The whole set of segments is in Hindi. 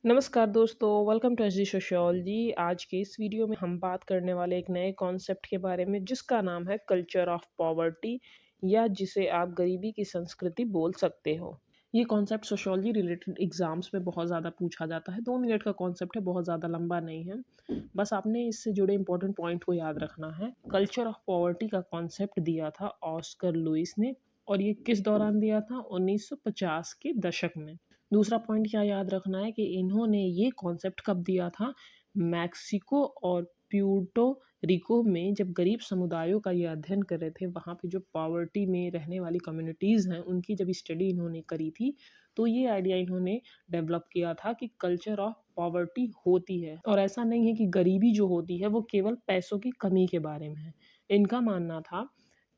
नमस्कार दोस्तों, वेलकम टू एसजी सोशियोलॉजी। आज के इस वीडियो में हम बात करने वाले एक नए कॉन्सेप्ट के बारे में जिसका नाम है कल्चर ऑफ पॉवर्टी या जिसे आप गरीबी की संस्कृति बोल सकते हो। ये कॉन्सेप्ट सोशियोलॉजी रिलेटेड एग्जाम्स में बहुत ज़्यादा पूछा जाता है। 2 मिनट का कॉन्सेप्ट है, बहुत ज़्यादा लंबा नहीं है। बस आपने इससे जुड़े इंपॉर्टेंट पॉइंट को याद रखना है। कल्चर ऑफ पॉवर्टी का कॉन्सेप्ट दिया था ऑस्कर लुइस ने और ये किस दौरान दिया था? 1950 के दशक में। दूसरा पॉइंट क्या याद रखना है कि इन्होंने ये कॉन्सेप्ट कब दिया था? मैक्सिको और प्यूर्टो रिको में जब गरीब समुदायों का ये अध्ययन कर रहे थे, वहाँ पे जो पॉवर्टी में रहने वाली कम्युनिटीज़ हैं उनकी जब स्टडी इन्होंने करी थी, तो ये आइडिया इन्होंने डेवलप किया था कि कल्चर ऑफ पॉवर्टी होती है। और ऐसा नहीं है कि गरीबी जो होती है वो केवल पैसों की कमी के बारे में है। इनका मानना था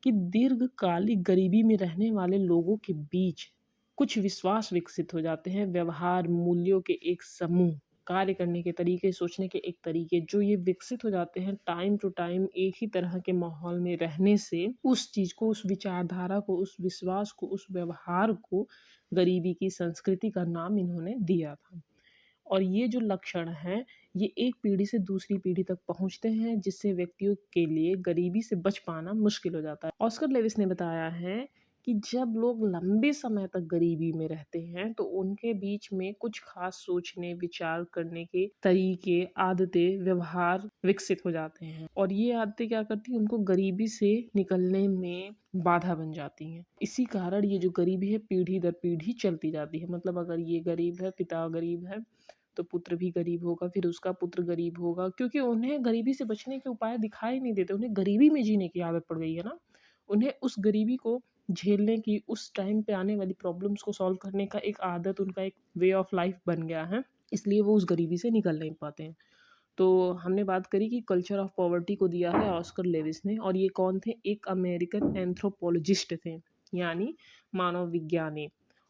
कि दीर्घकालिक गरीबी में रहने वाले लोगों के बीच कुछ विश्वास विकसित हो जाते हैं, व्यवहार मूल्यों के एक समूह, कार्य करने के तरीके, सोचने के एक तरीके जो ये विकसित हो जाते हैं टाइम टू टाइम एक ही तरह के माहौल में रहने से, उस चीज़ को, उस विचारधारा को, उस विश्वास को, उस व्यवहार को गरीबी की संस्कृति का नाम इन्होंने दिया था। और ये जो लक्षण हैं, ये एक पीढ़ी से दूसरी पीढ़ी तक पहुँचते हैं, जिससे व्यक्तियों के लिए गरीबी से बच पाना मुश्किल हो जाता है। ऑस्कर लेविस ने बताया है कि जब लोग लंबे समय तक गरीबी में रहते हैं, तो उनके बीच में कुछ खास सोचने, विचार करने के तरीके, आदतें, व्यवहार विकसित हो जाते हैं। और ये आदतें क्या करती हैं? उनको गरीबी से निकलने में बाधा बन जाती हैं। इसी कारण ये जो गरीबी है, पीढ़ी दर पीढ़ी चलती जाती है। मतलब अगर ये गरीब है, पिता गरीब है, तो पुत्र भी गरीब होगा, फिर उसका पुत्र गरीब होगा, क्योंकि उन्हें गरीबी से बचने के उपाय दिखाई नहीं देते, उन्हें गरीबी में जीने की आदत पड़ गई है ना। उन्हें उस गरीबी को झेलने की, उस टाइम पे आने वाली प्रॉब्लम्स को सॉल्व करने का एक आदत, उनका एक वे ऑफ लाइफ बन गया है, इसलिए वो उस गरीबी से निकल नहीं पाते हैं। तो हमने बात करी कि कल्चर ऑफ पॉवर्टी को दिया है ऑस्कर लेविस ने, और ये कौन थे? एक अमेरिकन एंथ्रोपोलॉजिस्ट थे, यानी मानव विज्ञानी।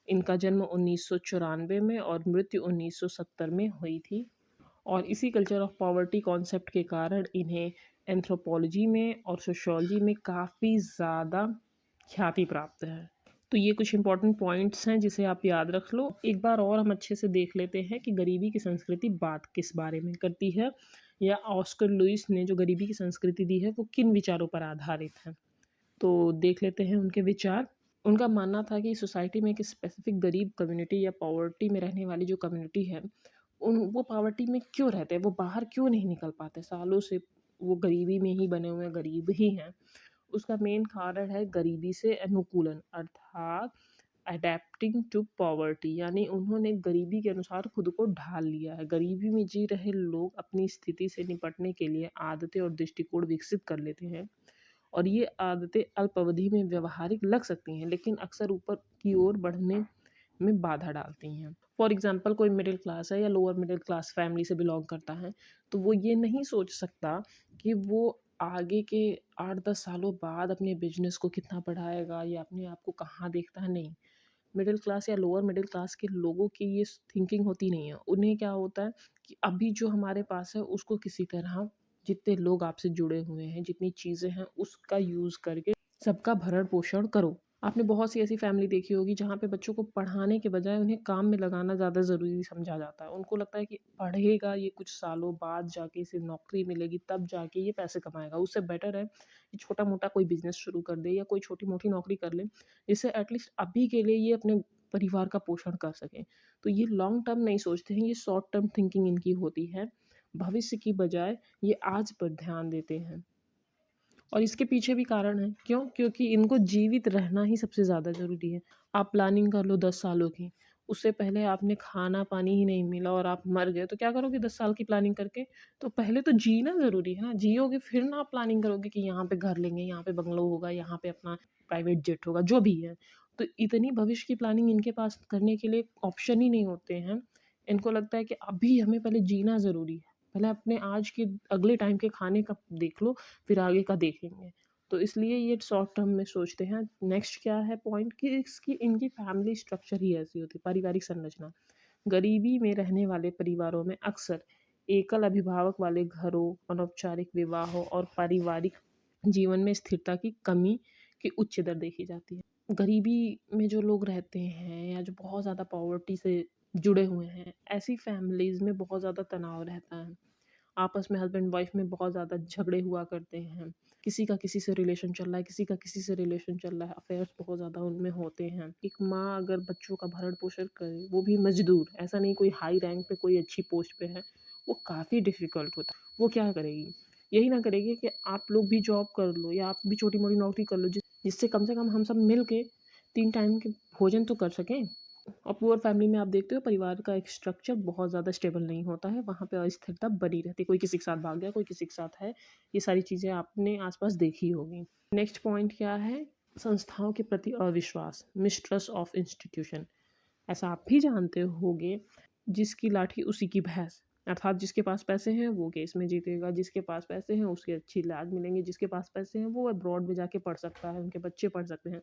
इनका जन्म 1994 में और मृत्यु 1970 में हुई थी। और इसी कल्चर ऑफ पॉवर्टी कॉन्सेप्ट के कारण इन्हें एंथ्रोपोलॉजी में और सोशियोलॉजी में काफ़ी ज़्यादा ख्याति प्राप्त है। तो ये कुछ इंपॉर्टेंट पॉइंट्स हैं जिसे आप याद रख लो। एक बार और हम अच्छे से देख लेते हैं कि गरीबी की संस्कृति बात किस बारे में करती है, या ऑस्कर लुइस ने जो गरीबी की संस्कृति दी है वो किन विचारों पर आधारित है। तो देख लेते हैं उनके विचार। उनका मानना था कि सोसाइटी में एक स्पेसिफिक गरीब कम्युनिटी या पॉवर्टी में रहने वाली जो कम्युनिटी है, उन वो पॉवर्टी में क्यों रहते हैं, वो बाहर क्यों नहीं निकल पाते, सालों से वो गरीबी में ही बने हुए गरीब ही हैं। उसका मेन कारण है गरीबी से अनुकूलन, अर्थात अडेप्टिंग टू पॉवर्टी, यानी उन्होंने गरीबी के अनुसार खुद को ढाल लिया है। गरीबी में जी रहे लोग अपनी स्थिति से निपटने के लिए आदतें और दृष्टिकोण विकसित कर लेते हैं, और ये आदतें अल्प अवधि में व्यवहारिक लग सकती हैं, लेकिन अक्सर ऊपर की ओर बढ़ने में बाधा डालती हैं। फॉर एग्जाम्पल, कोई मिडिल क्लास है या लोअर मिडिल क्लास फैमिली से बिलोंग करता है, तो वो ये नहीं सोच सकता कि वो आगे के 8-10 सालों बाद अपने बिजनेस को कितना बढ़ाएगा या अपने आप को कहाँ देखता है। नहीं, मिडिल क्लास या लोअर मिडिल क्लास के लोगों की ये थिंकिंग होती नहीं है। उन्हें क्या होता है कि अभी जो हमारे पास है उसको किसी तरह, जितने लोग आपसे जुड़े हुए हैं, जितनी चीज़ें हैं, उसका यूज़ करके सबका भरण पोषण करो। आपने बहुत सी ऐसी फैमिली देखी होगी जहाँ पे बच्चों को पढ़ाने के बजाय उन्हें काम में लगाना ज़्यादा ज़रूरी समझा जाता है। उनको लगता है कि पढ़ेगा ये, कुछ सालों बाद जाके इसे नौकरी मिलेगी, तब जाके ये पैसे कमाएगा। उससे बेटर है कि छोटा-मोटा कोई बिज़नेस शुरू कर दे या कोई छोटी-मोटी नौकरी कर ले, जिससे एटलीस्ट अभी के लिए ये अपने परिवार का पोषण कर सकें। तो ये लॉन्ग टर्म नहीं सोचते हैं, ये शॉर्ट टर्म थिंकिंग इनकी होती है। भविष्य की बजाय ये आज पर ध्यान देते हैं। और इसके पीछे भी कारण है, क्यों? क्योंकि इनको जीवित रहना ही सबसे ज़्यादा ज़रूरी है। आप प्लानिंग कर लो 10 सालों की, उससे पहले आपने खाना-पानी ही नहीं मिला और आप मर गए, तो क्या करोगे 10 साल की प्लानिंग करके? तो पहले तो जीना ज़रूरी है ना, जियोगे फिर ना आप प्लानिंग करोगे कि यहाँ पे घर लेंगे, यहाँ पे बंगलो होगा, यहाँ पे अपना प्राइवेट जेट होगा, जो भी है। तो इतनी भविष्य की प्लानिंग इनके पास करने के लिए ऑप्शन ही नहीं होते हैं। इनको लगता है कि अभी हमें पहले जीना ज़रूरी है। पहले अपने आज के अगले टाइम के खाने का देख लो, फिर आगे का देखेंगे। तो इसलिए ये शॉर्ट टर्म में सोचते हैं। नेक्स्ट क्या है पॉइंट कि इसकी इनकी फैमिली स्ट्रक्चर ही ऐसी होती है, पारिवारिक संरचना। गरीबी में रहने वाले परिवारों में अक्सर एकल अभिभावक वाले घरों, अनौपचारिक विवाहों और पारिवारिक जीवन में स्थिरता की कमी की उच्च दर देखी जाती है। गरीबी में जो लोग रहते हैं या जो बहुत ज़्यादा पॉवर्टी से जुड़े हुए हैं। ऐसी फैमिलीज़ में बहुत ज़्यादा तनाव रहता है। आपस में हस्बैंड वाइफ में बहुत ज़्यादा झगड़े हुआ करते हैं। किसी का किसी से रिलेशन चल रहा है, किसी का किसी से रिलेशन चल रहा है, अफेयर्स बहुत ज़्यादा उनमें होते हैं। एक माँ अगर बच्चों का भरण-पोषण करे, वो भी मज़दूर, ऐसा नहीं कोई हाई रैंक पे कोई अच्छी पोस्ट पे है, वो काफ़ी डिफ़िकल्ट होता है। वो क्या करेगी? यही ना करेगी कि आप लोग भी जॉब कर लो या आप भी छोटी-मोटी नौकरी कर लो जिससे कम से कम हम सब मिल के 3 टाइम के भोजन तो कर सकें। और पुअर फैमिली में आप देखते हो परिवार का एक स्ट्रक्चर बहुत ज़्यादा स्टेबल नहीं होता है, वहाँ पे अस्थिरता बनी रहती है, कोई किसी के साथ भाग गया, कोई किसी के साथ है, ये सारी चीज़ें आपने आसपास देखी होगी। नेक्स्ट पॉइंट क्या है? संस्थाओं के प्रति अविश्वास, मिसट्रस्ट ऑफ इंस्टीट्यूशन। ऐसा आप भी जानते होंगे, जिसकी लाठी उसी की भैंस, अर्थात जिसके पास पैसे हैं वो केस में जीतेगा, जिसके पास पैसे हैं उसकी अच्छी इलाज मिलेंगे, जिसके पास पैसे हैं वो अब्रॉड में जाके पढ़ सकता है, उनके बच्चे पढ़ सकते हैं।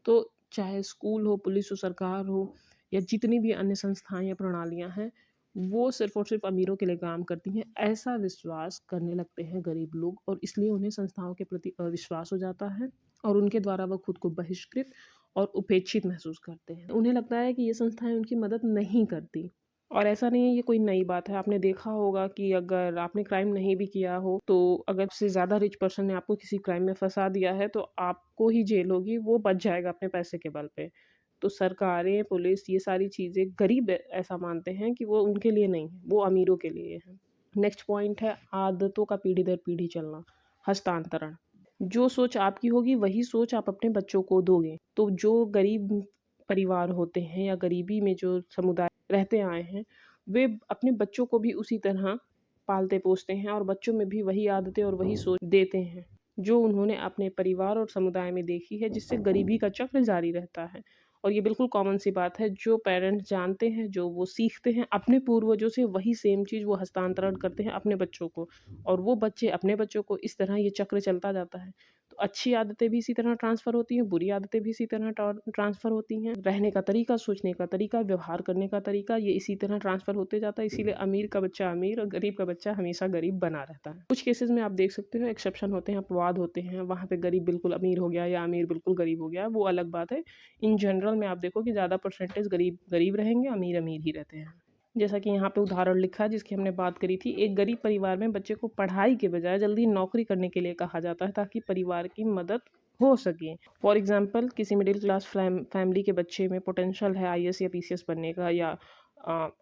तो चाहे स्कूल हो, पुलिस हो, सरकार हो या जितनी भी अन्य संस्थाएँ या प्रणालियाँ हैं, वो सिर्फ़ और सिर्फ़ अमीरों के लिए काम करती हैं, ऐसा विश्वास करने लगते हैं गरीब लोग और इसलिए उन्हें संस्थाओं के प्रति अविश्वास हो जाता है और उनके द्वारा वो खुद को बहिष्कृत और उपेक्षित महसूस करते हैं। उन्हें लगता है कि ये संस्थाएँ उनकी मदद नहीं करती। और ऐसा नहीं है ये कोई नई बात है, आपने देखा होगा कि अगर आपने क्राइम नहीं भी किया हो, तो अगर उससे ज़्यादा रिच पर्सन ने आपको किसी क्राइम में फँसा दिया है, तो आपको ही जेल होगी, वो बच जाएगा अपने पैसे के बल पे। तो सरकारें, पुलिस ये सारी चीज़ें गरीब ऐसा मानते हैं कि वो उनके लिए नहीं है, वो अमीरों के लिए है। नेक्स्ट पॉइंट है आदतों का पीढ़ी दर पीढ़ी चलना, हस्तांतरण। जो सोच आपकी होगी वही सोच आप अपने बच्चों को दोगे। तो जो गरीब परिवार होते हैं या गरीबी में जो समुदाय रहते आए हैं, वे अपने बच्चों को भी उसी तरह पालते-पोसते हैं और बच्चों में भी वही आदतें और वही सोच देते हैं, जो उन्होंने अपने परिवार और समुदाय में देखी है, जिससे गरीबी का चक्र जारी रहता है। और ये बिल्कुल कॉमन सी बात है, जो पेरेंट्स जानते हैं, जो वो सीखते हैं अपने पूर्वजों से, वही सेम चीज़ वो हस्तांतरण करते हैं अपने बच्चों को और वो बच्चे अपने बच्चों को, इस तरह ये चक्र चलता जाता है। तो अच्छी आदतें भी इसी तरह ट्रांसफ़र होती हैं, बुरी आदतें भी इसी तरह ट्रांसफ़र होती हैं। रहने का तरीका, सोचने का तरीका, व्यवहार करने का तरीका, ये इसी तरह ट्रांसफ़र होते जाता है। इसीलिए अमीर का बच्चा अमीर और गरीब का बच्चा हमेशा गरीब बना रहता है। कुछ केसेज़ में आप देख सकते हो एक्सेप्शन होते हैं, अपवाद होते हैं, वहाँ पे गरीब बिल्कुल अमीर हो गया या अमीर बिल्कुल गरीब हो गया, वो अलग बात है। इन जनरल में आप देखो कि ज़्यादा परसेंटेज गरीब गरीब रहेंगे, अमीर अमीर ही रहते हैं। जैसा कि यहाँ पे उदाहरण लिखा है जिसकी हमने बात करी थी, एक गरीब परिवार में बच्चे को पढ़ाई के बजाय जल्दी नौकरी करने के लिए कहा जाता है ताकि परिवार की मदद हो सके। फॉर एग्ज़ाम्पल किसी मिडिल क्लास फैमिली के बच्चे में पोटेंशियल है आईएएस या पीसीएस बनने का या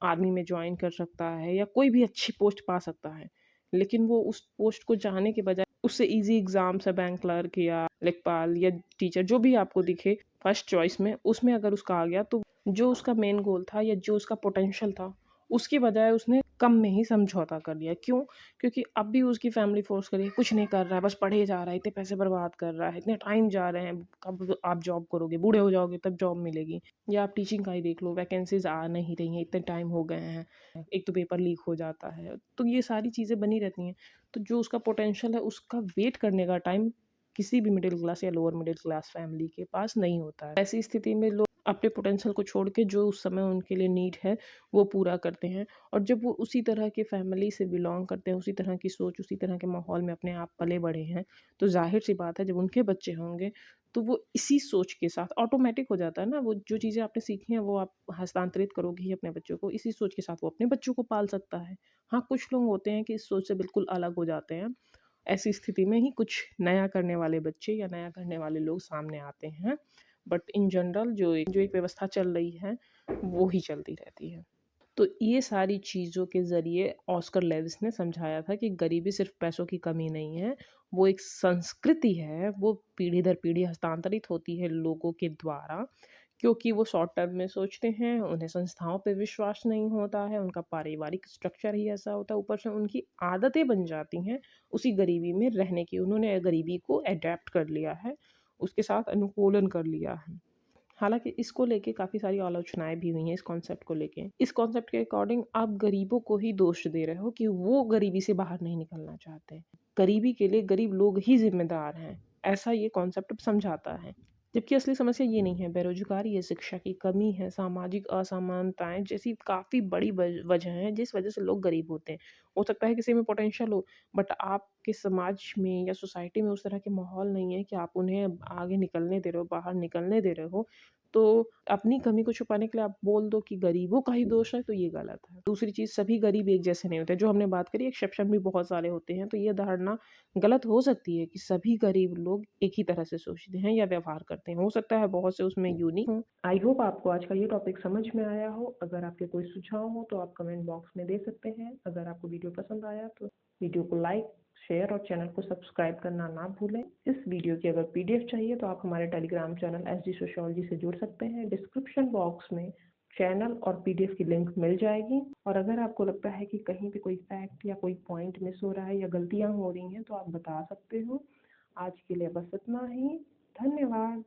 आर्मी में जॉइन कर सकता है या कोई भी अच्छी पोस्ट पा सकता है। लेकिन वो उस पोस्ट को चाहने के बजाय उससे ईज़ी एग्ज़ाम्स है बैंक क्लर्क या लेखपाल या टीचर जो भी आपको दिखे फर्स्ट चॉइस में, उसमें अगर उसका आ गया तो जो उसका मेन गोल था या जो उसका पोटेंशियल था, उसकी बजाय उसने कम में ही समझौता कर लिया। क्यों? क्योंकि अब भी उसकी फैमिली फ़ोर्स कर रही है, कुछ नहीं कर रहा है, बस पढ़े जा रहा है, इतने पैसे बर्बाद कर रहा है, इतने टाइम जा रहे हैं, कब आप जॉब करोगे? बूढ़े हो जाओगे तब जॉब मिलेगी। या आप टीचिंग का ही देख लो, वैकेंसीज़ आ नहीं रही हैं, इतने टाइम हो गए हैं, एक तो पेपर लीक हो जाता है। तो ये सारी चीज़ें बनी रहती हैं। तो जो उसका पोटेंशियल है, उसका वेट करने का टाइम किसी भी मिडिल क्लास या लोअर मिडिल क्लास फैमिली के पास नहीं होता है। ऐसी स्थिति में लोग अपने पोटेंशियल को छोड़ के जो उस समय उनके लिए नीड है, वो पूरा करते हैं और जब वो उसी तरह की फैमिली से बिलॉन्ग करते हैं, उसी तरह की सोच, उसी तरह के माहौल में अपने आप पले-बढ़े हैं, तो ज़ाहिर-सी बात है जब उनके बच्चे होंगे, तो वो इसी सोच के साथ ऑटोमैटिक हो जाता है ना, वो जो चीज़ें आपने सीखी हैं, वो आप हस्तांतरित करोगे ही अपने बच्चों को, इसी सोच के साथ वो अपने बच्चों को पाल सकता है। हाँ, कुछ लोग होते हैं कि इस सोच से बिल्कुल अलग हो जाते हैं। ऐसी स्थिति में ही कुछ नया करने वाले बच्चे या नया करने वाले लोग सामने आते हैं। बट इन जनरल जो एक व्यवस्था चल रही है, वो ही चलती रहती है। तो ये सारी चीज़ों के ज़रिए ऑस्कर लेविस ने समझाया था कि गरीबी सिर्फ़ पैसों की कमी नहीं है, वो एक संस्कृति है, वो पीढ़ी दर पीढ़ी हस्तांतरित होती है लोगों के द्वारा, क्योंकि वो शॉर्ट टर्म में सोचते हैं, उन्हें संस्थाओं पे विश्वास नहीं होता है, उनका पारिवारिक स्ट्रक्चर ही ऐसा होता है, ऊपर से उनकी आदतें बन जाती हैं उसी गरीबी में रहने की। उन्होंने गरीबी को एडैप्ट कर लिया है, उसके साथ अनुकूलन कर लिया है। हालाँकि इसको लेके काफ़ी सारी आलोचनाएँ भी हुई हैं इस कॉन्सेप्ट को लेके। इस कॉन्सेप्ट के अकॉर्डिंग आप गरीबों को ही दोष दे रहे हो कि वो गरीबी से बाहर नहीं निकलना चाहते। गरीबी के लिए गरीब लोग ही ज़िम्मेदार हैं, ऐसा ये कॉन्सेप्ट समझाता है। जबकि असली समस्या ये नहीं है, बेरोज़गारी है, शिक्षा की कमी है, सामाजिक असमानताएँ जैसी काफ़ी बड़ी वजह हैं जिस वजह से लोग गरीब होते हैं। हो सकता है किसी में पोटेंशियल हो, बट आपके समाज में या सोसाइटी में उस तरह के माहौल नहीं है कि आप उन्हें आगे निकलने दे रहे हो, बाहर निकलने दे रहे हो, तो अपनी कमी को छुपाने के लिए आप बोल दो कि गरीबों का ही दोष है, तो ये गलत है। दूसरी चीज़, सभी गरीब एक जैसे नहीं होते, जो हमने बात करी एक्सेप्शन भी बहुत सारे होते हैं, तो ये धारणा गलत हो सकती है कि सभी गरीब लोग एक ही तरह से सोचते हैं या व्यवहार करते हैं। हो सकता है बहुत से उसमें यूनिक हों। आई होप आपको आज का ये टॉपिक समझ में आया हो। अगर आपके कोई सुझाव हो तो आप कमेंट बॉक्स में दे सकते हैं। अगर आपको वीडियो पसंद आया तो वीडियो को लाइक, शेयर और चैनल को सब्सक्राइब करना ना भूलें। इस वीडियो की अगर पीडीएफ चाहिए तो आप हमारे टेलीग्राम चैनल एसडी सोशियोलॉजी से जुड़ सकते हैं। डिस्क्रिप्शन बॉक्स में चैनल और पीडीएफ की लिंक मिल जाएगी। और अगर आपको लगता है कि कहीं पे कोई फैक्ट या कोई पॉइंट मिस हो रहा है या गलतियां हो रही हैं तो आप बता सकते हो। आज के लिए बस इतना ही। धन्यवाद।